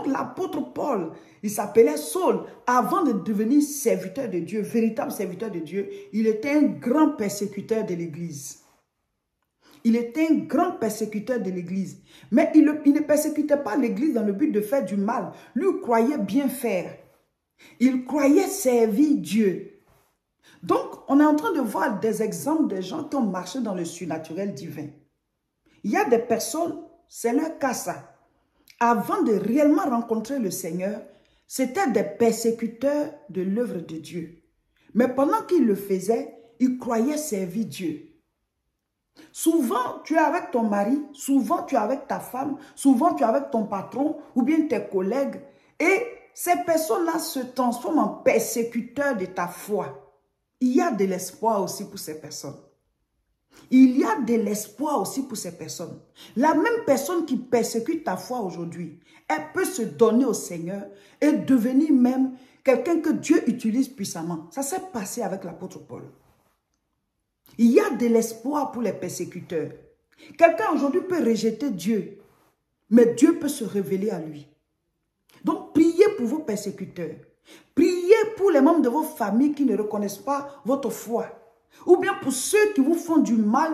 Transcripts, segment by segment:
l'apôtre Paul, il s'appelait Saul. Avant de devenir serviteur de Dieu, véritable serviteur de Dieu, il était un grand persécuteur de l'Église. Il était un grand persécuteur de l'Église. Mais il ne persécutait pas l'Église dans le but de faire du mal. Lui croyait bien faire. Il croyait servir Dieu. Donc, on est en train de voir des exemples de gens qui ont marché dans le surnaturel divin. Il y a des personnes, c'est leur cas ça. Avant de réellement rencontrer le Seigneur, c'était des persécuteurs de l'œuvre de Dieu. Mais pendant qu'ils le faisaient, ils croyaient servir Dieu. Souvent, tu es avec ton mari, souvent tu es avec ta femme, souvent tu es avec ton patron ou bien tes collègues. Et ces personnes-là se transforment en persécuteurs de ta foi. Il y a de l'espoir aussi pour ces personnes. Il y a de l'espoir aussi pour ces personnes. La même personne qui persécute ta foi aujourd'hui, elle peut se donner au Seigneur et devenir même quelqu'un que Dieu utilise puissamment. Ça s'est passé avec l'apôtre Paul. Il y a de l'espoir pour les persécuteurs. Quelqu'un aujourd'hui peut rejeter Dieu, mais Dieu peut se révéler à lui. Donc, priez pour vos persécuteurs. Priez pour les membres de vos familles qui ne reconnaissent pas votre foi. Ou bien pour ceux qui vous font du mal,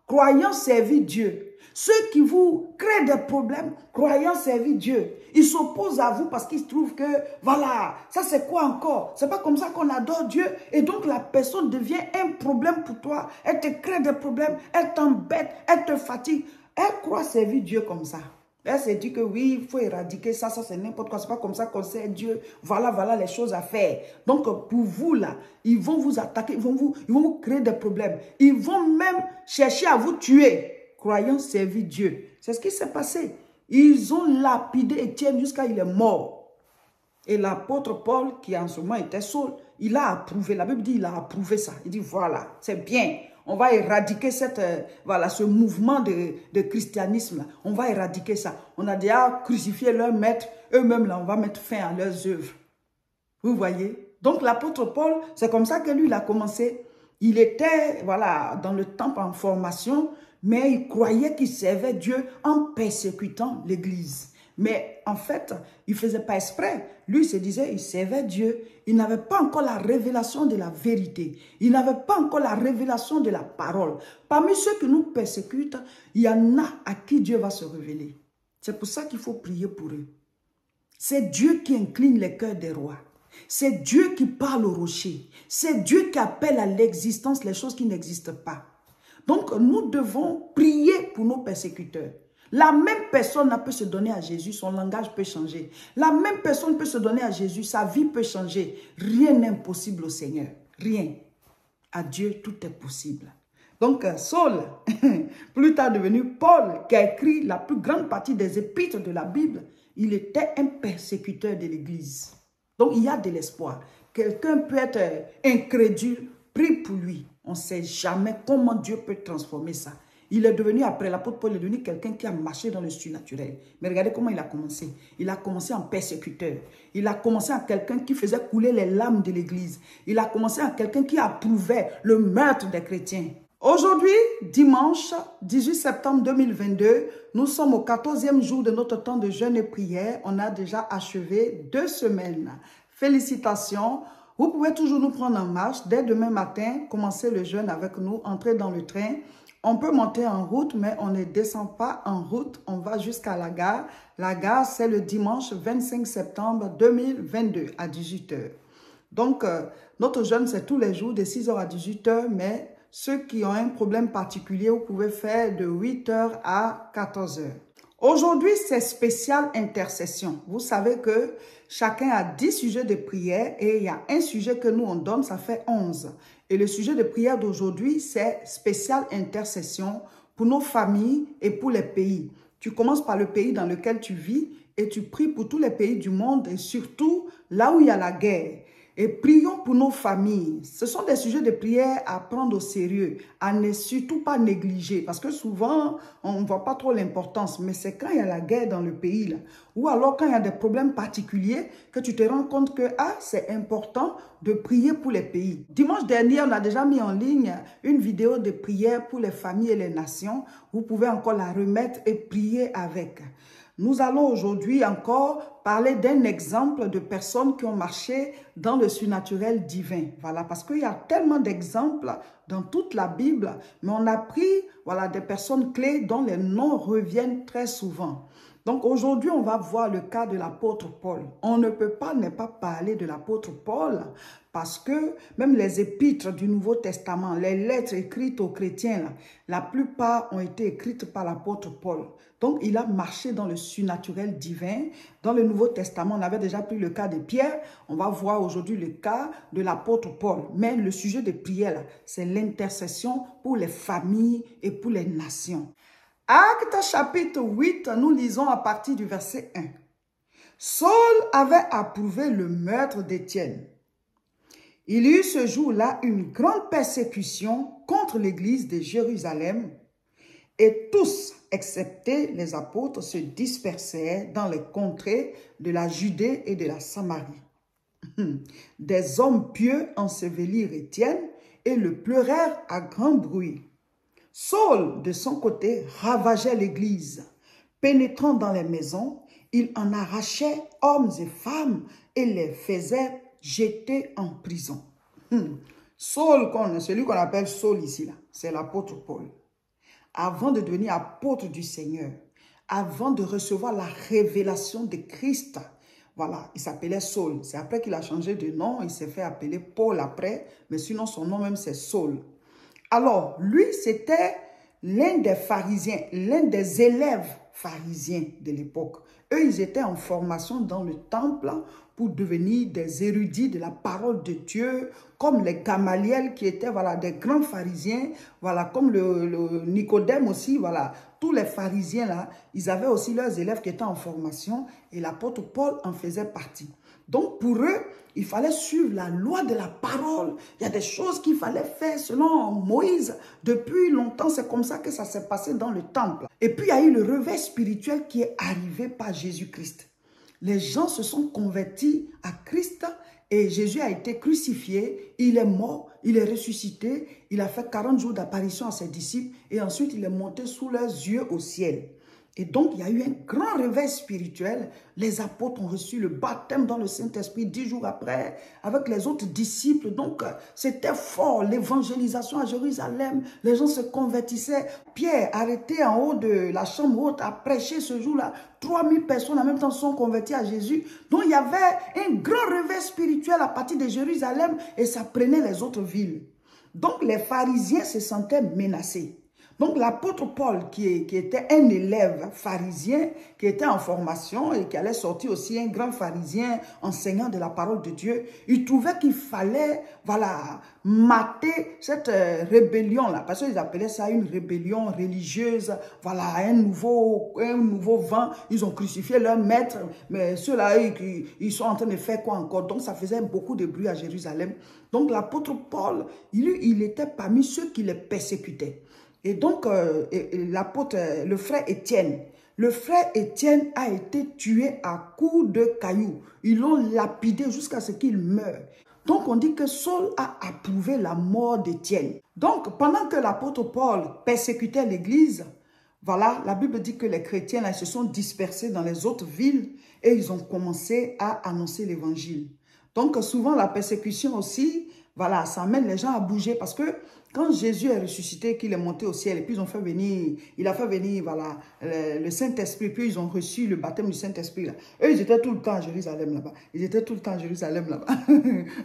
croyant servir Dieu. Ceux qui vous créent des problèmes, croyant servir Dieu. Ils s'opposent à vous parce qu'ils trouvent que, voilà, ça c'est quoi encore? C'est pas comme ça qu'on adore Dieu. Et donc la personne devient un problème pour toi. Elle te crée des problèmes, elle t'embête, elle te fatigue. Elle croit servir Dieu comme ça. Elle s'est dit que oui, il faut éradiquer ça, ça c'est n'importe quoi, c'est pas comme ça qu'on sert Dieu. Voilà les choses à faire. Donc pour vous là, ils vont vous attaquer, ils vont vous créer des problèmes. Ils vont même chercher à vous tuer, croyant servir Dieu. C'est ce qui s'est passé. Ils ont lapidé Étienne jusqu'à il est mort. Et l'apôtre Paul, qui en ce moment était Saul, il a approuvé, la Bible dit il a approuvé ça. Il dit voilà, c'est bien. On va éradiquer ce mouvement de christianisme. Là. On va éradiquer ça. On a déjà crucifié leur maître. Eux-mêmes, là, on va mettre fin à leurs œuvres. Vous voyez? Donc, l'apôtre Paul, c'est comme ça que lui, il a commencé. Il était, voilà, dans le temple en formation, mais il croyait qu'il servait Dieu en persécutant l'Église. Mais en fait, il ne faisait pas exprès. Lui, il se disait, il servait Dieu. Il n'avait pas encore la révélation de la vérité. Il n'avait pas encore la révélation de la parole. Parmi ceux qui nous persécutent, il y en a à qui Dieu va se révéler. C'est pour ça qu'il faut prier pour eux. C'est Dieu qui incline les cœurs des rois. C'est Dieu qui parle au rocher. C'est Dieu qui appelle à l'existence les choses qui n'existent pas. Donc, nous devons prier pour nos persécuteurs. La même personne peut se donner à Jésus, son langage peut changer. La même personne peut se donner à Jésus, sa vie peut changer. Rien n'est impossible au Seigneur. Rien. À Dieu, tout est possible. Donc, Saul, plus tard devenu Paul, qui a écrit la plus grande partie des épîtres de la Bible, il était un persécuteur de l'Église. Donc, il y a de l'espoir. Quelqu'un peut être incrédule, prie pour lui. On ne sait jamais comment Dieu peut transformer ça. Il est devenu, après l'apôtre Paul, il est devenu quelqu'un qui a marché dans le surnaturel. Mais regardez comment il a commencé. Il a commencé en persécuteur. Il a commencé en quelqu'un qui faisait couler les larmes de l'Église. Il a commencé en quelqu'un qui approuvait le meurtre des chrétiens. Aujourd'hui, dimanche 18 septembre 2022, nous sommes au 14e jour de notre temps de jeûne et prière. On a déjà achevé 2 semaines. Félicitations. Vous pouvez toujours nous prendre en marche. Dès demain matin, commencez le jeûne avec nous, entrez dans le train. On peut monter en route, mais on ne descend pas en route. On va jusqu'à la gare. La gare, c'est le dimanche 25 septembre 2022 à 18 h. Donc, notre jeûne, c'est tous les jours de 6 h à 18 h, mais ceux qui ont un problème particulier, vous pouvez faire de 8 h à 14 h. Aujourd'hui, c'est spécial intercession. Vous savez que chacun a 10 sujets de prière et il y a un sujet que nous on donne, ça fait 11. Et le sujet de prière d'aujourd'hui, c'est spécial intercession pour nos familles et pour les pays. Tu commences par le pays dans lequel tu vis et tu pries pour tous les pays du monde et surtout là où il y a la guerre. Et prions pour nos familles. Ce sont des sujets de prière à prendre au sérieux, à ne surtout pas négliger. Parce que souvent, on ne voit pas trop l'importance. Mais c'est quand il y a la guerre dans le pays, là, ou alors quand il y a des problèmes particuliers, que tu te rends compte que c'est important de prier pour les pays. Dimanche dernier, on a déjà mis en ligne une vidéo de prière pour les familles et les nations. Vous pouvez encore la remettre et prier avec. nous allons aujourd'hui encore parler d'un exemple de personnes qui ont marché dans le surnaturel divin. Voilà, parce qu'il y a tellement d'exemples dans toute la Bible, mais on a pris voilà, des personnes clés dont les noms reviennent très souvent. Donc aujourd'hui, on va voir le cas de l'apôtre Paul. On ne peut pas ne pas parler de l'apôtre Paul parce que même les épîtres du Nouveau Testament, les lettres écrites aux chrétiens, là, la plupart ont été écrites par l'apôtre Paul. Donc il a marché dans le surnaturel divin. Dans le Nouveau Testament, on avait déjà pris le cas de Pierre. On va voir aujourd'hui le cas de l'apôtre Paul. Mais le sujet de prière, c'est l'intercession pour les familles et pour les nations. Actes chapitre 8, nous lisons à partir du verset 1. Saul avait approuvé le meurtre d'Étienne. Il y eut ce jour-là une grande persécution contre l'église de Jérusalem et tous, excepté les apôtres, se dispersèrent dans les contrées de la Judée et de la Samarie. Des hommes pieux ensevelirent Étienne et le pleurèrent à grand bruit. Saul, de son côté, ravageait l'église. Pénétrant dans les maisons, il en arrachait hommes et femmes et les faisait jeter en prison. Saul, celui qu'on appelle Saul ici, c'est l'apôtre Paul. Avant de devenir apôtre du Seigneur, avant de recevoir la révélation de Christ, voilà, il s'appelait Saul. C'est après qu'il a changé de nom, il s'est fait appeler Paul après, mais sinon son nom même c'est Saul. Alors, lui, c'était l'un des pharisiens, l'un des élèves pharisiens de l'époque. Eux, ils étaient en formation dans le temple pour devenir des érudits de la parole de Dieu, comme les Gamaliel qui étaient voilà, des grands pharisiens, voilà, comme le Nicodème aussi, voilà. Tous les pharisiens, là, ils avaient aussi leurs élèves qui étaient en formation et l'apôtre Paul en faisait partie. Donc, pour eux, il fallait suivre la loi de la parole. Il y a des choses qu'il fallait faire selon Moïse. Depuis longtemps, c'est comme ça que ça s'est passé dans le temple. Et puis, il y a eu le réveil spirituel qui est arrivé par Jésus-Christ. Les gens se sont convertis à Christ et Jésus a été crucifié. Il est mort, il est ressuscité. Il a fait 40 jours d'apparition à ses disciples et ensuite, il est monté sous leurs yeux au ciel. Et donc, il y a eu un grand réveil spirituel. Les apôtres ont reçu le baptême dans le Saint-Esprit 10 jours après, avec les autres disciples. Donc, c'était fort, l'évangélisation à Jérusalem. Les gens se convertissaient. Pierre, arrêté en haut de la chambre haute, a prêché ce jour-là. 3000 personnes en même temps sont converties à Jésus. Donc, il y avait un grand réveil spirituel à partir de Jérusalem et ça prenait les autres villes. Donc, les pharisiens se sentaient menacés. Donc, l'apôtre Paul, qui était un élève pharisien, qui était en formation et qui allait sortir aussi un grand pharisien enseignant de la parole de Dieu, il trouvait qu'il fallait, voilà, mater cette rébellion-là, parce qu'ils appelaient ça une rébellion religieuse, voilà, un nouveau vent. Ils ont crucifié leur maître, mais ceux-là, ils sont en train de faire quoi encore? Donc, ça faisait beaucoup de bruit à Jérusalem. Donc, l'apôtre Paul, il était parmi ceux qui les persécutaient. Et donc, le frère Étienne a été tué à coups de cailloux. Ils l'ont lapidé jusqu'à ce qu'il meure. Donc, on dit que Saul a approuvé la mort d'Étienne. Donc, pendant que l'apôtre Paul persécutait l'église, voilà, la Bible dit que les chrétiens là, se sont dispersés dans les autres villes et ils ont commencé à annoncer l'évangile. Donc, souvent, la persécution aussi, voilà, ça amène les gens à bouger parce que quand Jésus est ressuscité, qu'il est monté au ciel, et puis il a fait venir voilà, le Saint-Esprit, puis ils ont reçu le baptême du Saint-Esprit. Eux, ils étaient tout le temps à Jérusalem là-bas.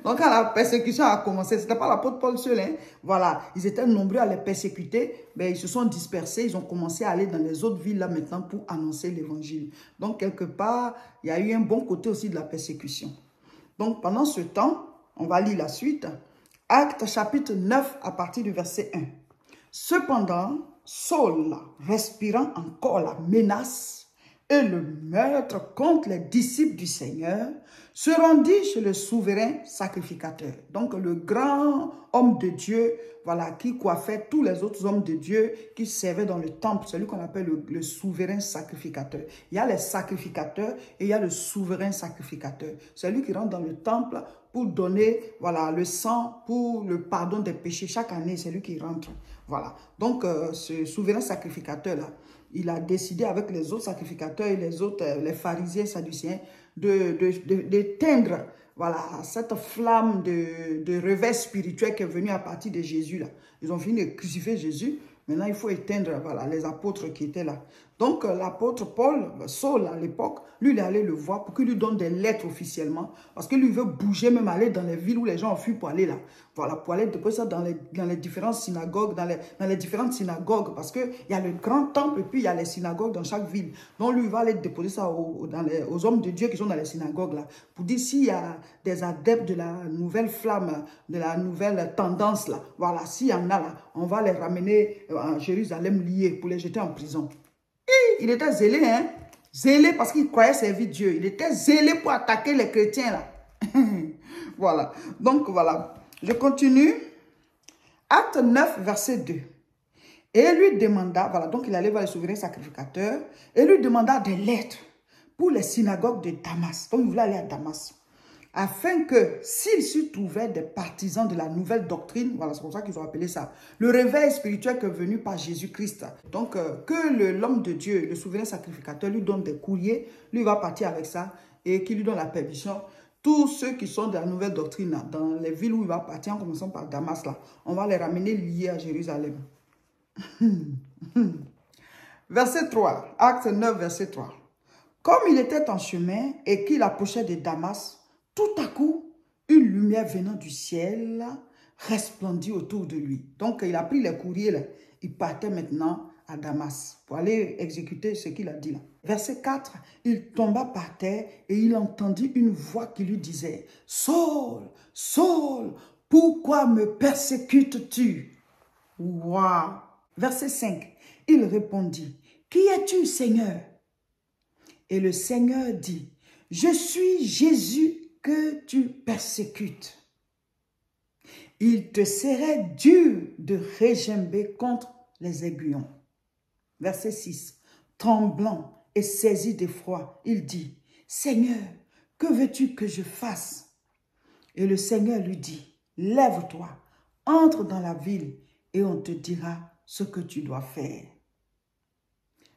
Donc, quand la persécution a commencé, ce n'était pas l'apôtre Paul seul, hein. Voilà, ils étaient nombreux à les persécuter, mais ils se sont dispersés, ils ont commencé à aller dans les autres villes là maintenant pour annoncer l'évangile. Donc, quelque part, il y a eu un bon côté aussi de la persécution. Donc, pendant ce temps, on va lire la suite. Actes chapitre 9 à partir du verset 1. Cependant, Saul, respirant encore la menace et le meurtre contre les disciples du Seigneur, se rendit chez le souverain sacrificateur. Donc le grand homme de Dieu, voilà, qui coiffait tous les autres hommes de Dieu qui servaient dans le temple, celui qu'on appelle le souverain sacrificateur. Il y a les sacrificateurs et il y a le souverain sacrificateur. Celui qui rentre dans le temple pour donner voilà, le sang pour le pardon des péchés. Chaque année, c'est lui qui rentre. Voilà. Donc, ce souverain sacrificateur-là, il a décidé avec les autres sacrificateurs et les autres, les pharisiens, sadducéens, d'éteindre voilà, cette flamme de réveil spirituel qui est venue à partir de Jésus. Là. Ils ont fini de crucifier Jésus. Maintenant, il faut éteindre voilà, les apôtres qui étaient là. Donc, l'apôtre Paul, Saul à l'époque, lui, il est allé le voir pour qu'il lui donne des lettres officiellement. Parce que lui, il veut bouger, même aller dans les villes où les gens ont fui pour aller là. Voilà, pour aller déposer ça dans les différentes synagogues, dans les différentes synagogues. Parce qu'il y a le grand temple et puis il y a les synagogues dans chaque ville. Donc, lui, il va aller déposer ça aux hommes de Dieu qui sont dans les synagogues là. Pour dire s'il y a des adeptes de la nouvelle flamme, de la nouvelle tendance là. Voilà, s'il y en a là, on va les ramener à Jérusalem liés pour les jeter en prison. Et il était zélé, hein? Zélé parce qu'il croyait servir Dieu. Il était zélé pour attaquer les chrétiens, là. Voilà. Donc, voilà. Je continue. Acte 9, verset 2. Et lui demanda, voilà, donc il allait voir les souverains sacrificateurs, et lui demanda des lettres pour les synagogues de Damas. Donc, il voulait aller à Damas. Afin que, s'il s'y trouvait des partisans de la nouvelle doctrine, voilà, c'est comme ça qu'ils ont appelé ça, le réveil spirituel qui est venu par Jésus-Christ. Donc, que l'homme de Dieu, le souverain sacrificateur, lui donne des courriers, lui va partir avec ça, et qu'il lui donne la permission. Tous ceux qui sont de la nouvelle doctrine, là, dans les villes où il va partir, en commençant par Damas, là, on va les ramener liés à Jérusalem. Verset 3, Acte 9, verset 3. Comme il était en chemin et qu'il approchait de Damas, tout à coup, une lumière venant du ciel resplendit autour de lui. Donc, il a pris les courriers, là. Il partait maintenant à Damas pour aller exécuter ce qu'il a dit là. Verset 4, il tomba par terre et il entendit une voix qui lui disait, « Saul, Saul, pourquoi me persécutes-tu » Waouh. Verset 5, il répondit, « Qui es-tu, Seigneur » Et le Seigneur dit, « Je suis Jésus que tu persécutes. Il te serait dur de régimber contre les aiguillons. » Verset 6. Tremblant et saisi d'effroi, il dit, « Seigneur, que veux-tu que je fasse ?» Et le Seigneur lui dit, « Lève-toi, entre dans la ville et on te dira ce que tu dois faire. »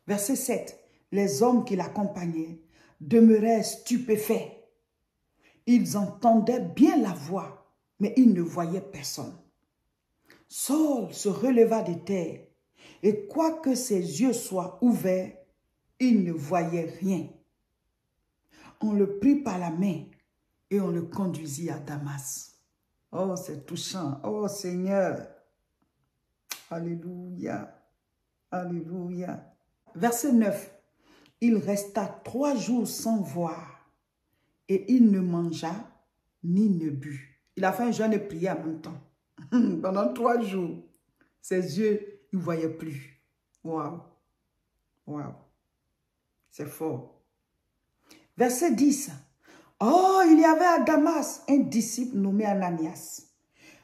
Verset 7. Les hommes qui l'accompagnaient demeuraient stupéfaits. Ils entendaient bien la voix, mais ils ne voyaient personne. Saul se releva de terre, et quoique ses yeux soient ouverts, il ne voyait rien. On le prit par la main et on le conduisit à Damas. Oh, c'est touchant. Oh, Seigneur. Alléluia. Alléluia. Verset 9. Il resta 3 jours sans voir. Et il ne mangea ni ne but. Il a fait un jeûne et prière en même temps. Pendant 3 jours. Ses yeux, il ne voyait plus. Waouh. Waouh. C'est fort. Verset 10. Oh, il y avait à Damas un disciple nommé Ananias.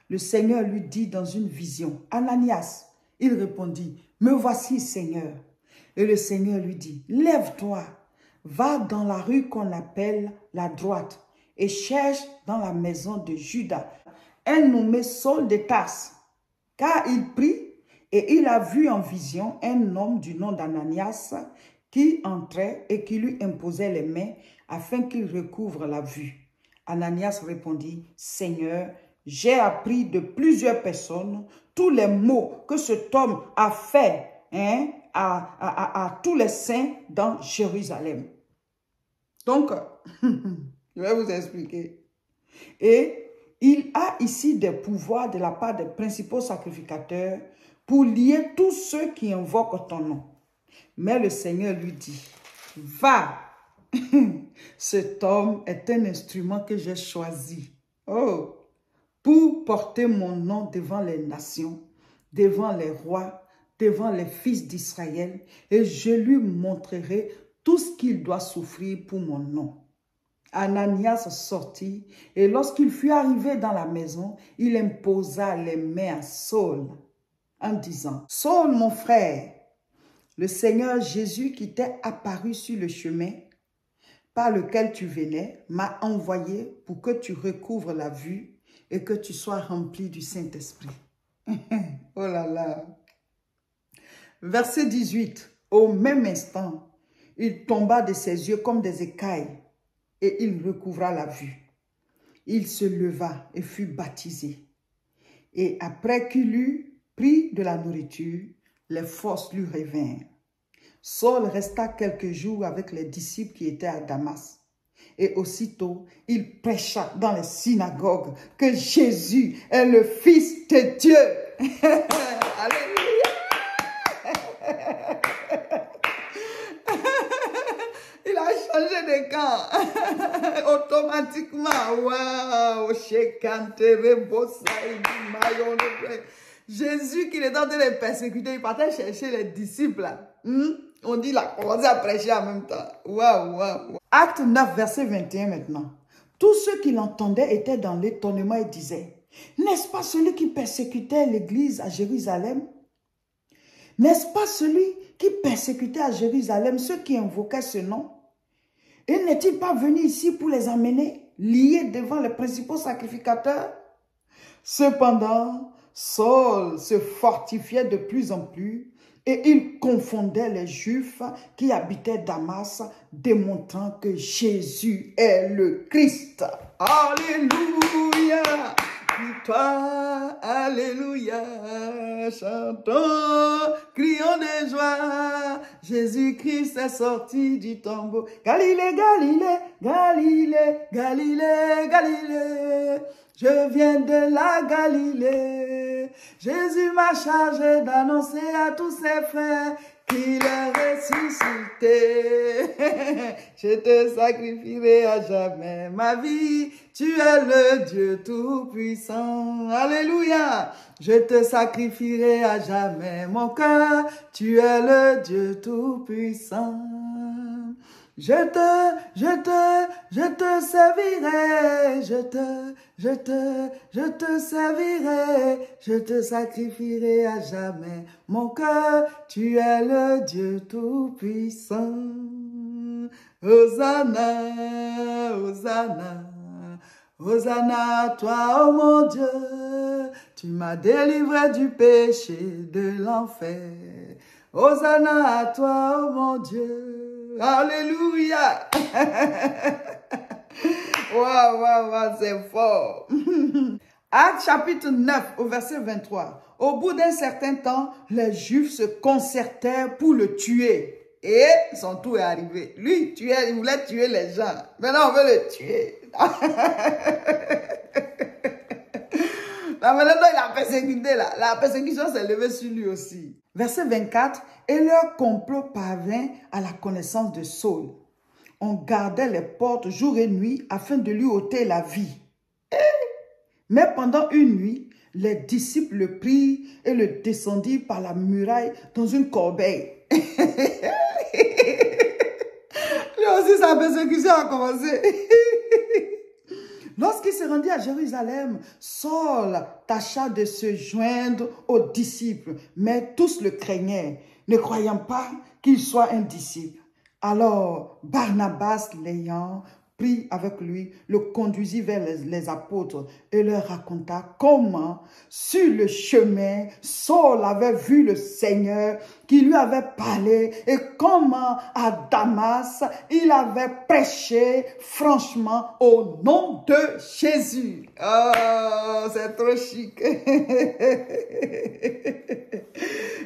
Le Seigneur lui dit dans une vision, « Ananias ». Il répondit, « Me voici, Seigneur ». Et le Seigneur lui dit, « Lève-toi. Va dans la rue qu'on appelle la droite et cherche dans la maison de Judas un nommé Saul de Tarse. Car il prit et il a vu en vision un homme du nom d'Ananias qui entrait et qui lui imposait les mains afin qu'il recouvre la vue. Ananias répondit, « Seigneur, j'ai appris de plusieurs personnes tous les maux que cet homme a fait à tous les saints dans Jérusalem. » Donc, je vais vous expliquer. Et il a ici des pouvoirs de la part des principaux sacrificateurs pour lier tous ceux qui invoquent ton nom. Mais le Seigneur lui dit, « Va, cet homme est un instrument que j'ai choisi. Oh, pour porter mon nom devant les nations, devant les rois, devant les fils d'Israël, et je lui montrerai tout ce qu'il doit souffrir pour mon nom. » Ananias sortit, et lorsqu'il fut arrivé dans la maison, il imposa les mains à Saul, en disant, « Saul, mon frère, le Seigneur Jésus qui t'est apparu sur le chemin par lequel tu venais, m'a envoyé pour que tu recouvres la vue et que tu sois rempli du Saint-Esprit. » Oh là là. Verset 18. Au même instant, il tomba de ses yeux comme des écailles et il recouvra la vue. Il se leva et fut baptisé. Et après qu'il eut pris de la nourriture, les forces lui revinrent. Saul resta quelques jours avec les disciples qui étaient à Damas. Et aussitôt, il prêcha dans les synagogues que Jésus est le Fils de Dieu. Alléluia. Il a changé de camp automatiquement. Waouh! Jésus qui est en train de les persécuter, il partait chercher les disciples. On dit, il a commencé à prêcher en même temps. Waouh, waouh. Acte 9, verset 21 maintenant. Tous ceux qui l'entendaient étaient dans l'étonnement et disaient, n'est-ce pas celui qui persécutait l'église à Jérusalem? N'est-ce pas celui qui persécutait à Jérusalem ceux qui invoquaient ce nom? Et n'est-il pas venu ici pour les emmener, liés devant les principaux sacrificateurs? Cependant, Saul se fortifiait de plus en plus et il confondait les Juifs qui habitaient Damas, démontrant que Jésus est le Christ. Alléluia! Victoire, alléluia, chantons, crions de joie, Jésus-Christ est sorti du tombeau. Galilée, Galilée, Galilée, Galilée, Galilée, je viens de la Galilée. Jésus m'a chargé d'annoncer à tous ses frères qu'il est ressuscité. Je te sacrifierai à jamais ma vie. Tu es le Dieu Tout-Puissant. Alléluia. Je te sacrifierai à jamais mon cœur. Tu es le Dieu Tout-Puissant. Je te servirai, je te servirai, je te sacrifierai à jamais. Mon cœur, tu es le Dieu Tout-Puissant. Hosanna, Hosanna, Hosanna à toi, oh mon Dieu. Tu m'as délivré du péché, de l'enfer. Hosanna à toi, oh mon Dieu. Alléluia. Waouh, waouh, waouh, c'est fort. Acte chapitre 9 au verset 23. Au bout d'un certain temps, les Juifs se concertèrent pour le tuer. Et son tour est arrivé. Lui, il voulait tuer les gens. Maintenant, on veut le tuer. Là, maintenant, il a persécuté. La persécution s'est levée sur lui aussi. Verset 24. Et leur complot parvint à la connaissance de Saul. On gardait les portes jour et nuit afin de lui ôter la vie. Mais pendant une nuit, les disciples le prirent et le descendirent par la muraille dans une corbeille. Lui aussi, sa persécution a commencé. Lorsqu'il se rendit à Jérusalem, Saul tâcha de se joindre aux disciples, mais tous le craignaient, ne croyant pas qu'il soit un disciple. Alors, Barnabas, l'ayant pris avec lui, le conduisit vers les apôtres et leur raconta comment, sur le chemin, Saul avait vu le Seigneur qui lui avait parlé et comment, à Damas, il avait prêché franchement au nom de Jésus. Oh, c'est trop chic.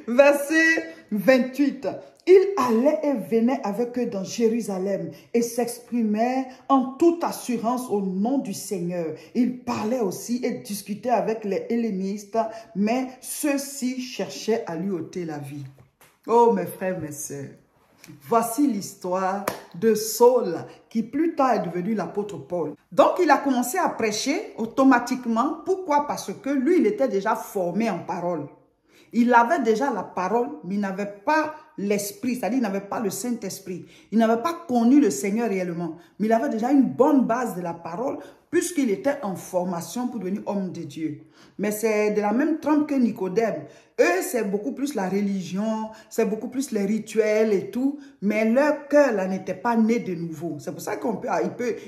Verset 28. Il allait et venait avec eux dans Jérusalem et s'exprimait en toute assurance au nom du Seigneur. Il parlait aussi et discutait avec les hellénistes, mais ceux-ci cherchaient à lui ôter la vie. Oh mes frères, mes sœurs, voici l'histoire de Saul qui plus tard est devenu l'apôtre Paul. Donc il a commencé à prêcher automatiquement. Pourquoi? Parce que lui, il était déjà formé en parole. Il avait déjà la parole, mais il n'avait pas l'esprit, c'est-à-dire il n'avait pas le Saint-Esprit. Il n'avait pas connu le Seigneur réellement, mais il avait déjà une bonne base de la parole puisqu'il était en formation pour devenir homme de Dieu. Mais c'est de la même trempe que Nicodème. Eux, c'est beaucoup plus la religion, c'est beaucoup plus les rituels et tout, mais leur cœur là n'était pas né de nouveau. C'est pour ça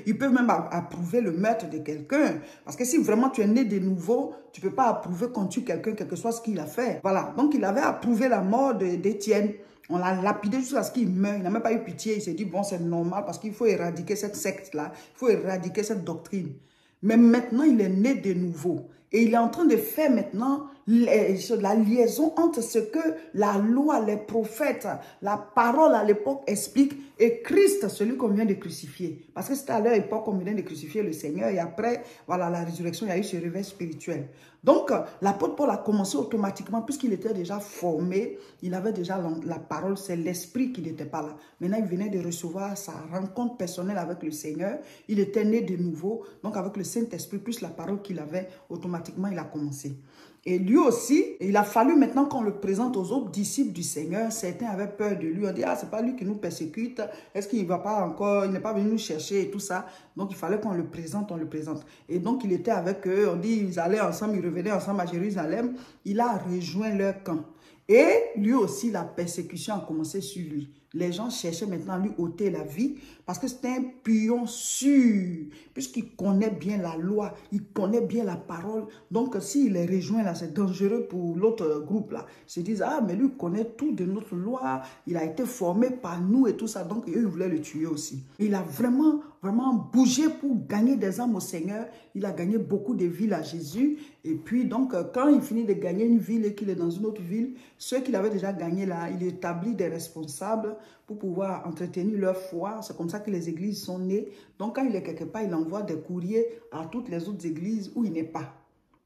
ils peuvent même approuver le meurtre de quelqu'un. Parce que si vraiment tu es né de nouveau, tu ne peux pas approuver qu'on tue quelqu'un, quel que soit ce qu'il a fait. Voilà, donc il avait approuvé la mort d'Étienne. On l'a lapidé jusqu'à ce qu'il meure. Il n'a même pas eu pitié. Il s'est dit, bon, c'est normal parce qu'il faut éradiquer cette secte-là. Il faut éradiquer cette doctrine. Mais maintenant, il est né de nouveau. Et il est en train de faire maintenant la liaison entre ce que la loi, les prophètes, la parole à l'époque explique et Christ, celui qu'on vient de crucifier. Parce que c'était à leur époque qu'on venait de crucifier le Seigneur et après, voilà, la résurrection, il y a eu ce réveil spirituel. Donc, l'apôtre Paul a commencé automatiquement, puisqu'il était déjà formé, il avait déjà la parole, c'est l'esprit qui n'était pas là. Maintenant, il venait de recevoir sa rencontre personnelle avec le Seigneur. Il était né de nouveau, donc avec le Saint-Esprit, plus la parole qu'il avait, automatiquement, il a commencé. Et lui aussi, il a fallu maintenant qu'on le présente aux autres disciples du Seigneur. Certains avaient peur de lui. On dit, ah, c'est pas lui qui nous persécute. Est-ce qu'il ne va pas encore, il n'est pas venu nous chercher et tout ça. Donc, il fallait qu'on le présente, on le présente. Et donc, il était avec eux. On dit, ils allaient ensemble, ils revenaient ensemble à Jérusalem. Il a rejoint leur camp. Et lui aussi, la persécution a commencé sur lui. Les gens cherchaient maintenant à lui ôter la vie parce que c'était un pion sûr, puisqu'il connaît bien la loi, il connaît bien la parole. Donc, s'il est rejoint là, c'est dangereux pour l'autre groupe là. Ils se disent, ah, mais lui connaît tout de notre loi, il a été formé par nous et tout ça. Donc, eux, ils voulaient le tuer aussi. Il a vraiment bougé pour gagner des âmes au Seigneur. Il a gagné beaucoup de villes à Jésus. Et puis, donc, quand il finit de gagner une ville et qu'il est dans une autre ville, ceux qu'il avait déjà gagnés là, il établit des responsables pour pouvoir entretenir leur foi. C'est comme ça que les églises sont nées. Donc, quand il est quelque part, il envoie des courriers à toutes les autres églises où il n'est pas.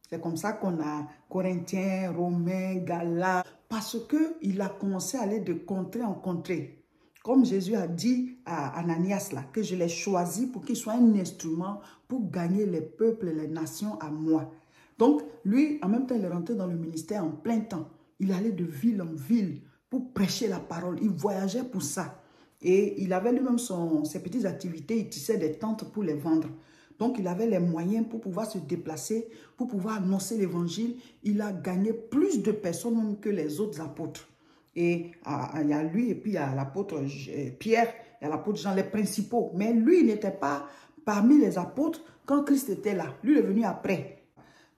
C'est comme ça qu'on a Corinthiens, Romains, Galates, parce qu'il a commencé à aller de contrée en contrée. Comme Jésus a dit à Ananias, là, que je l'ai choisi pour qu'il soit un instrument pour gagner les peuples et les nations à moi. Donc, lui, en même temps, il est rentré dans le ministère en plein temps. Il allait de ville en ville pour prêcher la parole. Il voyageait pour ça. Et il avait lui-même ses petites activités. Il tissait des tentes pour les vendre. Donc, il avait les moyens pour pouvoir se déplacer, pour pouvoir annoncer l'évangile. Il a gagné plus de personnes même que les autres apôtres. Et il y a lui et puis il y a l'apôtre Pierre, il y a l'apôtre Jean, les principaux. Mais lui, il n'était pas parmi les apôtres quand Christ était là. Lui, il est venu après.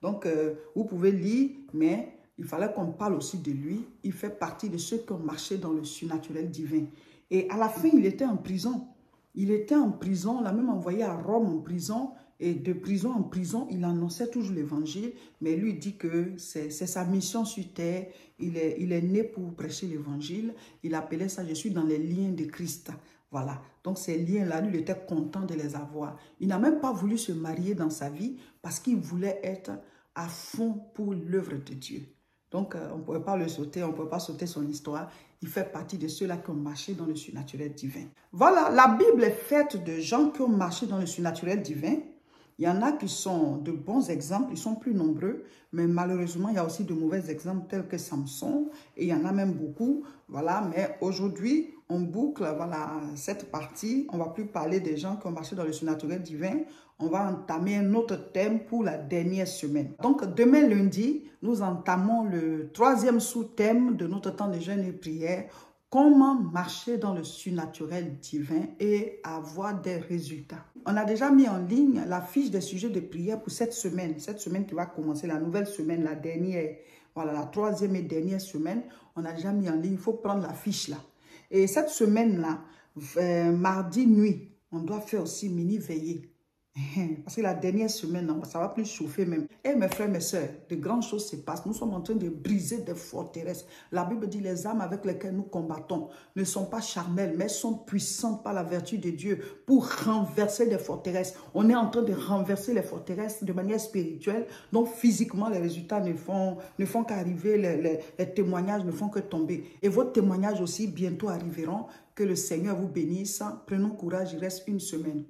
Donc, vous pouvez lire, mais il fallait qu'on parle aussi de lui. Il fait partie de ceux qui ont marché dans le surnaturel divin. Et à la fin, il était en prison. Il était en prison, on l'a même envoyé à Rome en prison. Et de prison en prison, il annonçait toujours l'évangile. Mais lui dit que c'est sa mission sur terre. Il est né pour prêcher l'évangile. Il appelait ça, je suis dans les liens de Christ. Voilà. Donc ces liens-là, lui, il était content de les avoir. Il n'a même pas voulu se marier dans sa vie parce qu'il voulait être à fond pour l'œuvre de Dieu. Donc, on ne pouvait pas le sauter, on ne pouvait pas sauter son histoire. Il fait partie de ceux-là qui ont marché dans le surnaturel divin. Voilà, la Bible est faite de gens qui ont marché dans le surnaturel divin. Il y en a qui sont de bons exemples, ils sont plus nombreux, mais malheureusement, il y a aussi de mauvais exemples tels que Samson, et il y en a même beaucoup. Voilà, mais aujourd'hui, on boucle voilà, cette partie. On ne va plus parler des gens qui ont marché dans le surnaturel divin. On va entamer un autre thème pour la dernière semaine. Donc, demain lundi, nous entamons le 3e sous-thème de notre temps de jeûne et prière. Comment marcher dans le surnaturel divin et avoir des résultats. On a déjà mis en ligne la fiche des sujets de prière pour cette semaine qui va commencer, la nouvelle semaine, la dernière, voilà, la 3e et dernière semaine. On a déjà mis en ligne, il faut prendre la fiche là. Et cette semaine-là, mardi nuit, on doit faire aussi mini-veillée. Parce que la dernière semaine, ça va plus chauffer même. Et mes frères, mes soeurs, de grandes choses se passent. Nous sommes en train de briser des forteresses. La Bible dit les armes avec lesquelles nous combattons ne sont pas charnelles, mais sont puissantes par la vertu de Dieu pour renverser des forteresses. On est en train de renverser les forteresses de manière spirituelle. Donc physiquement, les résultats ne font qu'arriver. Les témoignages ne font que tomber. Et vos témoignages aussi bientôt arriveront. Que le Seigneur vous bénisse. Prenons courage, il reste une semaine.